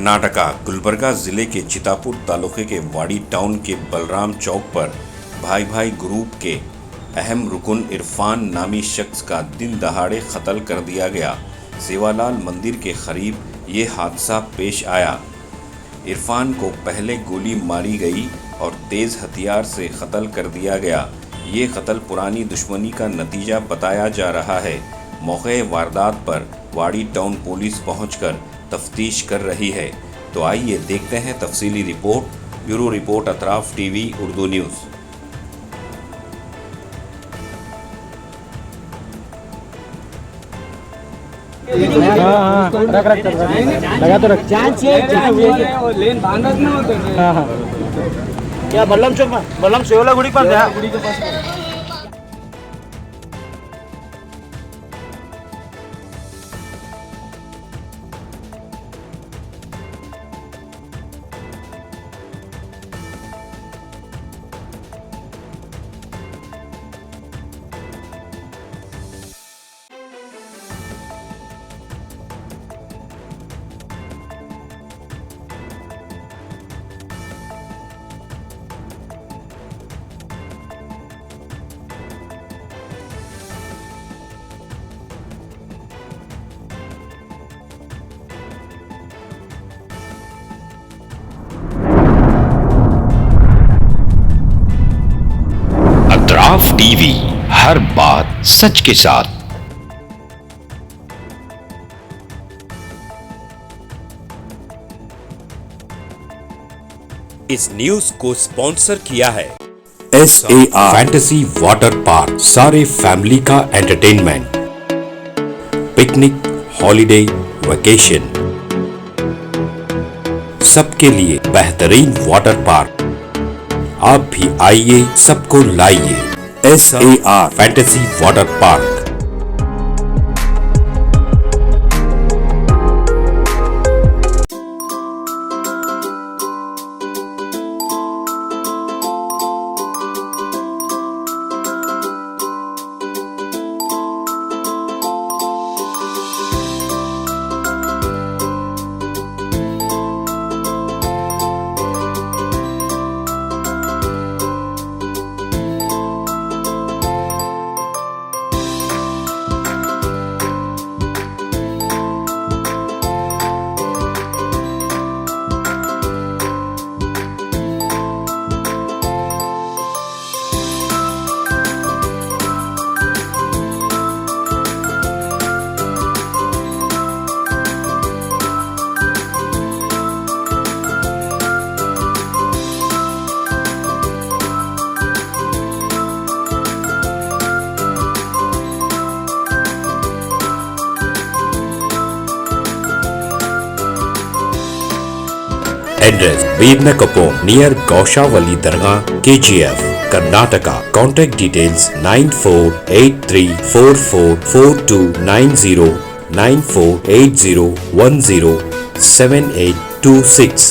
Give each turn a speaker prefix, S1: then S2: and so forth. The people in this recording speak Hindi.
S1: कर्नाटका गुलबर्गा जिले के चितापुर तालुके के वाड़ी टाउन के बलराम चौक पर भाई भाई ग्रुप के अहम रुकन इरफान नामी शख्स का दिन दहाड़े कत्ल कर दिया गया। सेवालाल मंदिर के करीब ये हादसा पेश आया। इरफान को पहले गोली मारी गई और तेज़ हथियार से कत्ल कर दिया गया। ये कत्ल पुरानी दुश्मनी का नतीजा बताया जा रहा है। मौके वारदात पर वाड़ी टाउन पुलिस पहुंचकर तफ्तीश कर रही है। तो आइए देखते हैं तफसीली report. Bureau report Atraf TV Urdu news.
S2: लगा तो रख लेन बांधत नव्हतं। क्या बल्लम चौक में बल्लम सेवला गुड़ी पर गुड़ी के पास।
S3: अतराफ टीवी, हर बात सच के साथ।
S1: इस न्यूज को स्पॉन्सर किया है
S3: SAR फैंटेसी वाटर पार्क, सारे फैमिली का एंटरटेनमेंट, पिकनिक, हॉलिडे, वेकेशन, सबके लिए बेहतरीन वाटर पार्क। आप भी आइए, सबको लाइए। SAR fantasy water park. Address Birnakapom near Gaushavali Dargah, KGF, Karnataka. Contact details 9483444290 9480107826.